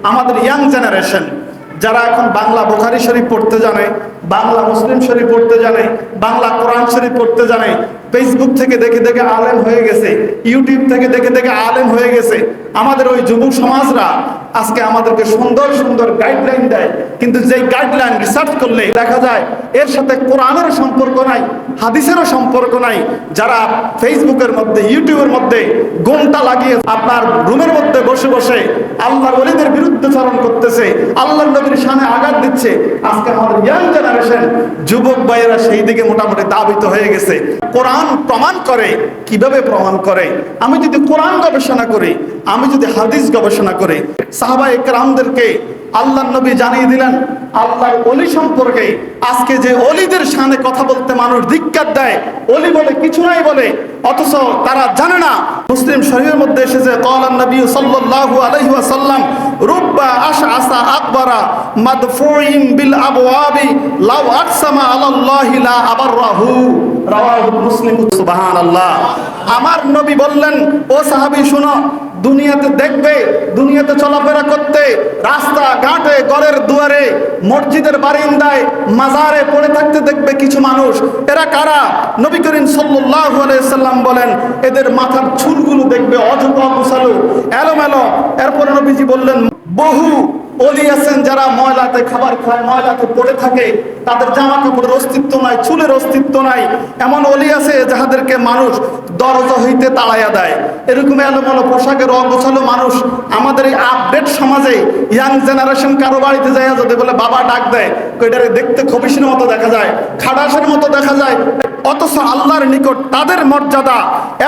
আমাদের young generation যারা এখন বাংলা বুখারী শরীফ পড়তে জানে, বাংলা মুসলিম শরীফ পড়তে জানে, বাংলা কোরআন শরীফ পড়তে জানে, ফেসবুক থেকে দেখে দেখে আলেম হয়ে গেছে, ইউটিউব থেকে দেখে দেখে আলেম হয়ে গেছে, আমাদের ওই যুবক সমাজরা আজকে আমাদেরকে সুন্দর সুন্দর গাইডলাইন দেয়, কিন্তু যেই গাইডলাইন রিসার্চ করলে দেখা যায় এর সাথে কোরআনের সম্পর্ক নাই, হাদিসেরও সম্পর্ক নাই। যারা ফেসবুকের মধ্যে, ইউটিউবের মধ্যে ঘোমটা লাগিয়ে আপনার রুমের মধ্যে বসে বসে আল্লাহর ওলিদের বিরুদ্ধে চারণ করতেছে, আল্লাহর নবীর শানে আঘাত দিচ্ছে, আজকে আমাদের ইয়াং জেনারেশন যুবক ভাইয়েরা সেই দিকে মোটামুটি ধাবিত হয়ে গেছে। কোরআন প্রমাণ করে, কিভাবে প্রমাণ করে? আমি যদি কোরআন গবেষণা করি, আমি যদি হাদিস গবেষণা করি, সাহাবায়ে কেরামদেরকে আল্লাহর নবী জানিয়ে দিলেন আল্লাহর ওলি সম্পর্কে। আজকে যে ওলিদের শানে কথা বলতে মানুষ ধিক্কার দেয়, ওলি বলে কিছু নাই বলে, অথচ তারা জানে না মুসলিম শরীফের মধ্যে এসেছে ক্বালান নবী সাল্লাল্লাহু আলাইহি ওয়াসাল্লাম রুব্বা আশআসা আকবারা মাদফুইন বিল আবওয়াবি লাউ আকসামা আলাল্লাহি লা আবাররাহু, রাওয়াহু মুসলিম। সুবহানাল্লাহ। আমার নবী বললেন, ও সাহাবী শুনো, দুনিয়াতে দেখবে, দুনিয়াতে চলাফেরা করতে রাস্তা ঘাটে, ঘরের দুয়ারে, মসজিদের বারিন্দায়, মাজারে পড়ে থাকতে দেখবে কিছু মানুষ। এরা কারা? নবী করিম সাল্লাল্লাহু আলাইহি সাল্লাম বলেন এদের মাথার চুলগুলো দেখবে অগোছালো, এলোমেলো। এরপরে নবীজি বললেন বহু ওলি আছেন যারা ময়লাতে খাবার খায়, ময়লাতে পড়ে থাকে, তাদের জামা কাপড়ের অস্তিত্ব নাই, চুলের অস্তিত্ব নাই। এমন ওলি আছে যাহাদেরকে মানুষ দরজা হইতে তাড়াইয়া দেয়। এরকম এলোমেলো পোশাকের অগোছালো মানুষ আমাদের এই আপডেট সমাজে ইয়াং জেনারেশন কারো বাড়িতে যায় যদি বলে বাবা ডাক দেয়, এটারে দেখতে খবিসের মতো দেখা যায়, খাটাসের মতো দেখা যায়, অথচ আল্লাহর নিকট তাদের মর্যাদা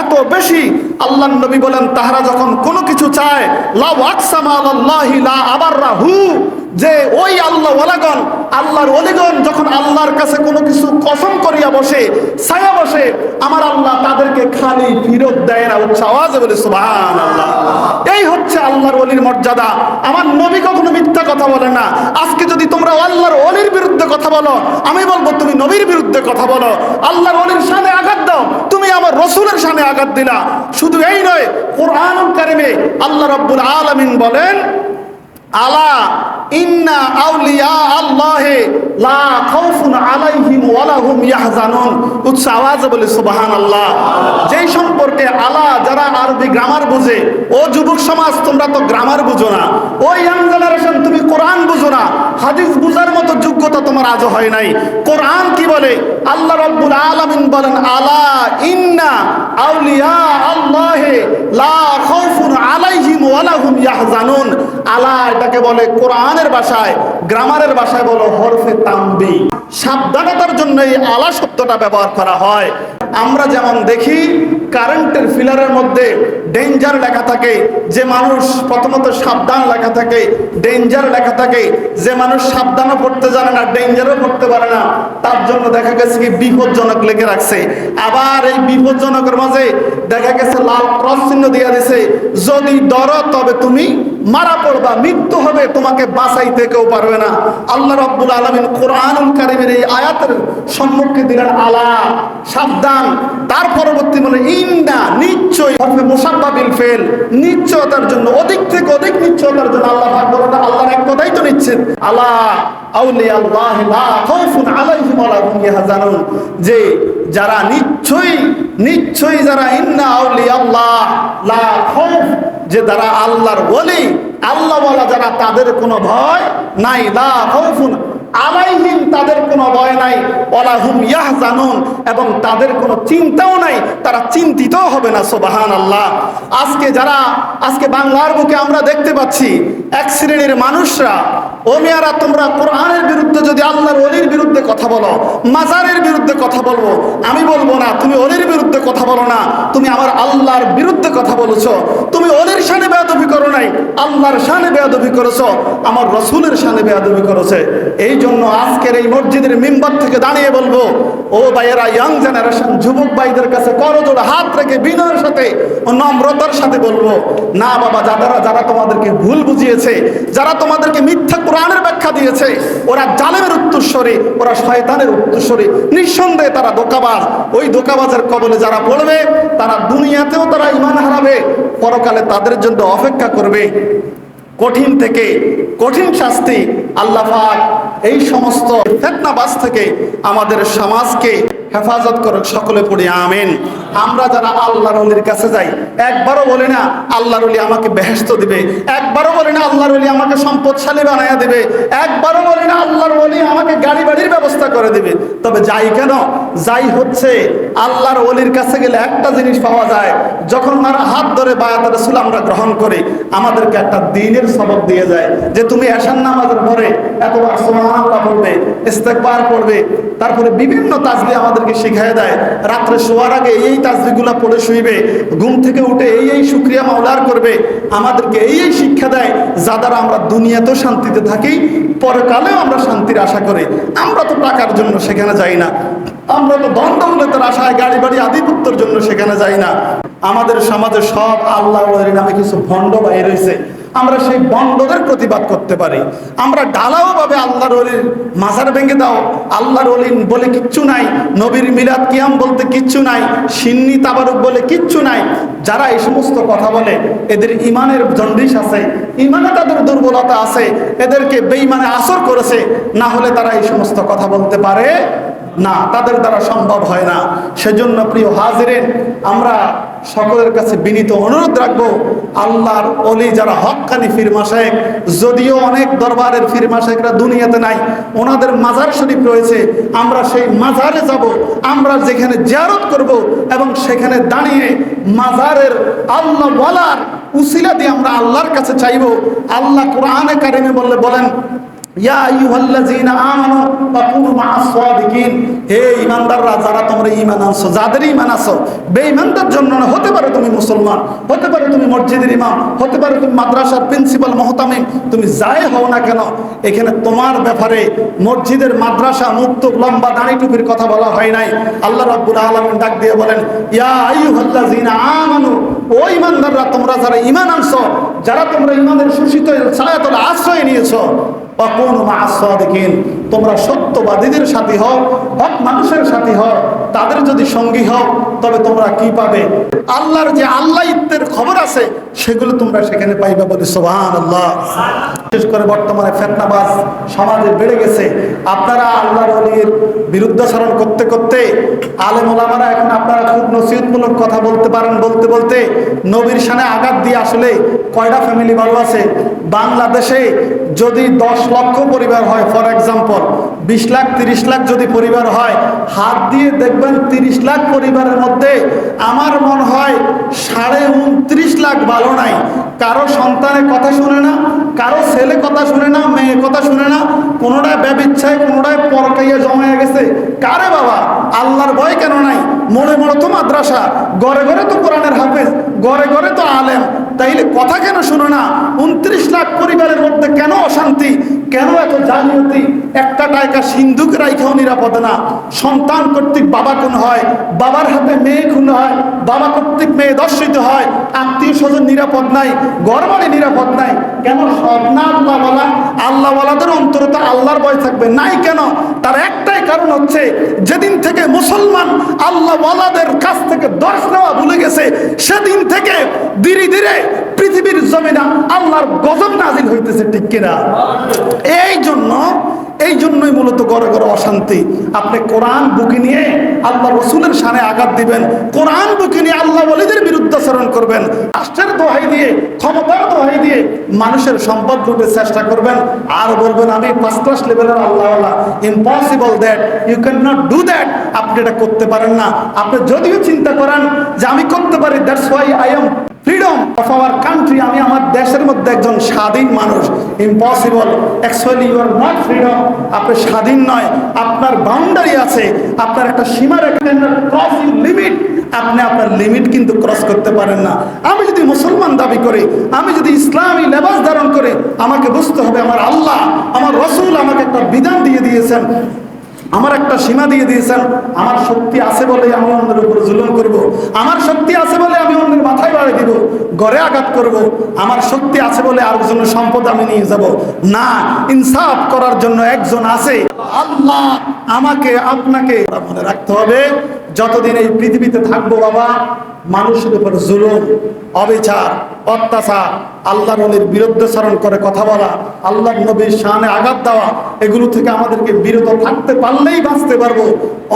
এত বেশি। আল্লাহর নবী বলেন তাহারা যখন কোনো কিছু চায় লাউ আকসামা আলাল্লাহি লা আবাররাহু, যে ওই আল্লাহ ওয়ালাগণ, আল্লাহর ওলিগণ যখন আল্লাহর কাছে কোনো কিছু কসম করিয়া বসে, ছায়া বসে, আমার আল্লাহ তাদেরকে খালি ফিরত দেয় না। উচ্চ আওয়াজে বলে সুবহানাল্লাহ। এই হচ্ছে আল্লাহর ওলির মর্যাদা। আমার নবী কখনো মিথ্যা কথা বলে না। আজকে যদি তোমরা আল্লাহর ওলির বিরুদ্ধে কথা বলো, আমি বলবো তুমি নবীর বিরুদ্ধে কথা বলো। আল্লাহর ওলির শানে আঘাত দাও, তুমি আমার রাসূলের শানে আঘাত দিলা। শুধু এই নয়, কোরআনুল কারীমে আল্লাহ রাব্বুল আলামিন বলেন আলা ইন্না আউলিয়া আল্লাহি লা খাউফুন আলাইহিম ওয়া লা হুম ইয়াহজানুন। উচ্চ আওয়াজে বলে সুবহানাল্লাহ। যেই সম্পর্কে আলা, যারা আরবি গ্রামার বুঝে, ও যুবক সমাজ তোমরা তো গ্রামার বুঝো না, ও ইয়াং জেনারেশন তুমি কোরআন বুঝো না, হাদিস বুঝার মতো যোগ্যতা তোমার আজও হয় নাই। কোরআন কি বলে? আল্লাহ রাব্বুল আলামিন বলেন আলা ইন্না আউলিয়া আল্লাহি লা খাউফুন আলাইহিম ওয়া লা হুম ইয়াহজানুন। আলা এটাকে বলে কোরআনের ভাষায়, গ্রামারের ভাষায় বলো হরফে তানবীহ। সাবধানতার জন্য এই আলা শব্দটা ব্যবহার করা হয়। আমরা যেমন দেখি কারেন্টের ফিলারের মধ্যে ডেঞ্জার লেখা থাকে, যে মানুষ প্রথমত সাবধান লেখা থাকে, ডেঞ্জার লেখা থাকে। যে মানুষ সাবধানও পড়তে জানে না, ডেঞ্জারও পড়তে পারে না, তার জন্য দেখা গেছে কি বিপজ্জনক লিখে রাখছে। আবার এই বিপজ্জনকের মাঝে দেখা গেছে লাল ক্রস চিহ্ন দিয়ে দিছে, যদি ডরো তবে তুমি মারা পড়বা, মৃত্যু হবে, তোমাকে বাঁচাইতে কেউ পারবে না। আল্লাহ রাব্বুল আলামিন কোরআনুল কারীমের এই আয়াতের সম্মুখে দিলেন আলা, সাবধান। তার পরবর্তী বলে ইন্না, নিশ্চয়, হরফে মুসাব্বাবিল ফেল, নিশ্চয়তার জন্য, অধিক থেকে অধিক নিশ্চয়তার জন্য। আল্লাহ পাক বলেন আল্লাহর এক কথাই তো নিচ্ছেন আলা আউলিয়া আল্লাহি লা খাউফুন আলাইহিম ওয়া লা হুম ইয়াহজানুন, যে যারা নিশ্চয়ই যারা ইন্না আউলিয়া আল্লাহ লা খাউফ, যে যারা আল্লাহর ওলি, আল্লাহ ওয়ালা যারা, তাদের কোনো ভয় নাই, লা খাউফুন আলাইহিম, তাদের কোনো ভয় নাই, ওয়ালা হুম ইয়াহজানুন, এবং তাদের কোনো চিন্তাও নাই, তারা চিন্তিতও হবে না। সুবহানাল্লাহ। আজকে বাংলার বুকে আমরা দেখতে পাচ্ছি এক শ্রেণীর মানুষরা, ও মেয়ারা তোমরা কোরআনের বিরুদ্ধে যদি আল্লাহর ওলির বিরুদ্ধে কথা বলো, মাজারের বিরুদ্ধে কথা বলবো, আমি বলবো না তুমি ওলির বিরুদ্ধে কথা বলো না, তুমি আমার আল্লাহর বিরুদ্ধে কথা বলেছো। তুমি ওলির শানে বেয়াদবি করো নাই, আল্লাহর শানে বেয়াদবি করেছো, আমার রাসূলের শানে বেয়াদবি করেছে। এই জন্য আজকের এই মসজিদের মিম্বার থেকে দাঁড়িয়ে বলবো, ও ভাইয়েরা, ইয়াং জেনারেশন যুবক ভাইদের কাছে করজোড়ে হাত রেখে বিনয়ের সাথে ও নম্রতার সাথে বলবো, না বাবা, যারা তোমাদেরকে ভুল বুঝিয়েছে, যারা তোমাদেরকে মিথ্যা কোরআনের ব্যাখ্যা দিয়েছে, ওরা জালেমের উত্তরসূরি, ওরা শয়তানের উত্তরসূরি। নিঃসন্দেহে তারা ধোঁকাবাজ। ওই ধোঁকাবাজের কবলে যারা পড়বে, তারা দুনিয়াতেও তারা ঈমান হারাবে, পরকালে তাদের জন্য অপেক্ষা করবে কঠিন থেকে কঠিন শাস্তি আল্লাহ পাক এই সমস্ত ফিতনাবাজ থেকে আমাদের সমাজকে হেফাজত করুক, সকলে পড়ি আমিন। আমরা যারা আল্লাহর ওলির কাছে যাই, একবারও বলি না আল্লাহর ওলি আমাকে বেহেশত দিবে, একবারও বলি না আল্লাহর ওলি আমাকে সম্পদশালী বানায়া দিবে, একবারও বলি না আল্লাহর ওলি আমাকে গাড়ি বাড়ির ব্যবস্থা করে দিবে। তবে যাই কেন, যাই হচ্ছে আল্লাহর ওলির কাছে গেলে একটা জিনিস পাওয়া যায়, যখন তারা হাত ধরে বায়াত রাসূল আমরা গ্রহণ করি, আমাদেরকে একটা দ্বীনের সবক দিয়ে যায় যে তুমি এশার নামাজের পরে এতবার সুবহানাল্লাহ পড়বে, ইস্তেগফার পড়বে, তারপরে বিভিন্ন তাসবিহ আমাদেরকে শিখিয়ে দেয়। রাত্রে শোয়ার আগে এই তাসবিহগুলো পড়ে শুইবে, ঘুম থেকে উঠে এই শুকরিয়া মাওলার করবে, আমাদেরকে এই শিক্ষা দেয় যা দ্বারা আমরা দুনিয়াতেও শান্তিতে থাকি, পরকালেও আমরা শান্তির আশা করি। আমরা তো টাকার জন্য সেখানে যাই না, আমরা তো দ্বন্দ্বমূলতার আশায় গাড়ি বাড়ি আধিপত্যের জন্য সেখানে যাই না। আমাদের সমাজে সব আল্লাহর ওলির নামে কিছু ভণ্ড বাইরে রয়েছে, আমরা সেই বন্ডদের প্রতিবাদ করতে পারি। আমরা ঢালাও ভাবে আল্লাহর ওলির মাজার ভেঙে দাও, আল্লাহর ওলি বলে কিচ্ছু নাই, নবীর মিলাদ কিয়াম বলতে কিচ্ছু নাই, সিন্নি তাবারুক বলে কিচ্ছু নাই। যারা এই সমস্ত কথা বলে এদের ইমানের জন্ডিস আছে, ইমানে তাদের দুর্বলতা আছে, এদেরকে বেঈমানে আসর করেছে, না হলে তারা এই সমস্ত কথা বলতে পারে না, তাদের দ্বারা সম্ভব হয় না। সেজন্য প্রিয় হাজিরিন, আমরা সকলের কাছে বিনীত অনুরোধ রাখবো, আল্লাহর ওলি যারা হক্কানি পীর মাশায়েখ, যদিও অনেক দরবারের পীর মাশায়েখরা দুনিয়াতে নাই, ওনাদের মাজার শরীফ রয়েছে, আমরা সেই মাজারে যাব, আমরা যেখানে জিয়ারত করব এবং সেখানে দাঁড়িয়ে মাজারের আল্লাহ ওয়ালার উসিলা দিয়ে আমরা আল্লাহর কাছে চাইব। আল্লাহ কোরআনে কারিমে বলেন ইয়া আইয়ুহাল্লাযীনা আমানু ওয়াকুনু মা'আস সাদিকিন, হে ঈমানদাররা, যারা তোমরা ঈমান আনছো, যাদের ঈমান আছে, বেঈমানদের জন্য না। হতে পারে তুমি মুসলমান, হতে পারে তুমি মসজিদের ইমাম, হতে পারে তুমি মাদ্রাসার প্রিন্সিপাল মুহতামিম, তুমি যাই হও না কেন, এখানে তোমার ব্যাপারে মসজিদের মাদ্রাসা মুক্ত লম্বা দাড়ি টুপির কথা বলা হয় নাই। আল্লাহ রাব্বুল আলামিন ডাক দিয়ে বলেন ইয়া আইয়ুহাল্লাযীনা আমানু, ও ঈমানদাররা, তোমরা যারা ঈমান আনছো, যারা তোমরা ঈমানের সুশীত ছায়াতলে আশ্রয় নিয়েছো, তোমরা সত্যবাদীদের সাথী হও, হক মানুষের সাথী হও, তাদের যদি সঙ্গী হও, তবে তোমরা কি পাবে? আল্লাহর যে আল্লাহিত্বের খবর আছে সেগুলো তোমরা সেখানে পাইবে বলে সুবহানাল্লাহ। বিশেষ করে বর্তমানে ফিতনাবাজ সমাজে বেড়ে গেছে। আপনারা আল্লাহর ওলির বিরুদ্ধাচরণ করতে করতে আলেম ওলামারা এখন আপনারা খুব নসিহতমূলক কথা বলতে পারেন, বলতে বলতে নবীর শানে আঘাত দিয়ে আসলে কয়টা ফ্যামিলি ভালো আছে? বাংলাদেশে যদি 10 লক্ষ পরিবার হয়, ফর এক্সাম্পল 20 লাখ 30 লাখ যদি পরিবার হয়, হাত দিয়ে দেখবেন 30 লাখ পরিবারের মধ্যে আমার মনে হয় 29.5 লাখ ভালো নাই। কারো সন্তানের কথা শুনে না, কারো ছেলে কথা শুনে না, মেয়ে কথা শুনে না, কোনোটায় ব্যভিচ্ছায়, কোনোটায় পরকাইয়া জমায়া গেছে। কারে বাবা, আল্লাহর ভয় কেন নাই? মনে মনে তো মাদ্রাসা, ঘরে ঘরে তো কোরআনের হাফেজ, ঘরে ঘরে তো আলেম, তাইলে কথা কেন শুনো না? 29 লাখ পরিবারের মধ্যে কেন অশান্তি, কেন এত জালিয়াতি? একটা টাকা সিন্ধুক রাইখাও নিরাপদ না। সন্তান কর্তৃক বাবা খুন হয়, বাবার হাতে মেয়ে খুন হয়, বাবা কর্তৃক মেয়ে দর্শিত হয়, আত্মীয় স্বজন নিরাপদ নাই, ঘরবাড়ি নিরাপদ নাই। কেন? সব না আল্লাহওয়ালা। আল্লাহওয়ালাদের অন্তরে তো আল্লাহর ভয় থাকবে নাই কেন? তার একটাই কারণ হচ্ছে, যেদিন থেকে মুসলমান আল্লাহওয়ালাদের কাছ থেকে দর্শ নেওয়া ভুলে গেছে, সেদিন থেকে ধীরে ধীরে পৃথিবীর জমিনে আল্লাহর গজব নাজিল হইতেছে, ঠিক কিনা? এই জন্যই মূলত ঘরে ঘরে অশান্তি। আপনি কোরআন বুকে নিয়ে আল্লাহ রসুলের শানে আঘাত দিবেন, কোরআন বুকে নিয়ে আল্লাহ ওলিদের বিরুদ্ধাচরণ করবেন, রাষ্ট্রের দোহাই দিয়ে, ক্ষমতার দোহাই দিয়ে মানুষের সম্পদ লুটের চেষ্টা করবেন, আর বলবেন আমি ফার্স্ট ক্লাস লেভেলের আল্লাহওয়ালা। Impossible that, you can not do that. আপনি এটা করতে পারেন না। আপনি যদিও চিন্তা করেন যে আমি করতে পারি, that's why I am freedom of our country, আমি আমার দেশের মধ্যে একজন স্বাধীন মানুষ। Impossible, actually you are not freedom. আপনি স্বাধীন নয়, আপনার বাউন্ডারি আছে, আপনার একটা সীমা রেখে ক্রসিং লিমিট। আপনি আপনার লিমিট কিন্তু ক্রস করতে পারেন না। আমি যদি মুসলমান দাবি করি, আমি যদি ইসলামী লেবাস ধারণ করি, আমাকে বুঝতে হবে আমার আল্লাহ, আমার রসুল আমাকে একটা বিধান দিয়ে দিয়েছেন, আমার একটা সীমা দিয়ে দিয়েছেন। আমার শক্তি আছে বলে আমি অন্যের উপর জুলুম করব, আমার শক্তি আছে বলে আমি অন্যের মাথায় বাড়ি দিব, ঘরে আঘাত করব, আমার শক্তি আছে বলে আরেকজনের সম্পদ আমি নিয়ে যাব না। ইনসাফ করার জন্য একজন আছে, আল্লাহ আমাকে আপনাকে মনে রাখতে হবে, যতদিন এই পৃথিবীতে থাকবো বাবা, মানুষের উপর জুলুম, অবিচার, অত্যাচার, আল্লাহর নবীর বিরুদ্ধাচরণ করে কথা বলা, আল্লাহর নবীর শানে আঘাত দেওয়া, এগুলো থেকে আমাদেরকে বিরত থাকতে পারলেই বাঁচতে পারবো,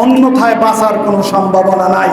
অন্যথায় বাঁচার কোনো সম্ভাবনা নাই।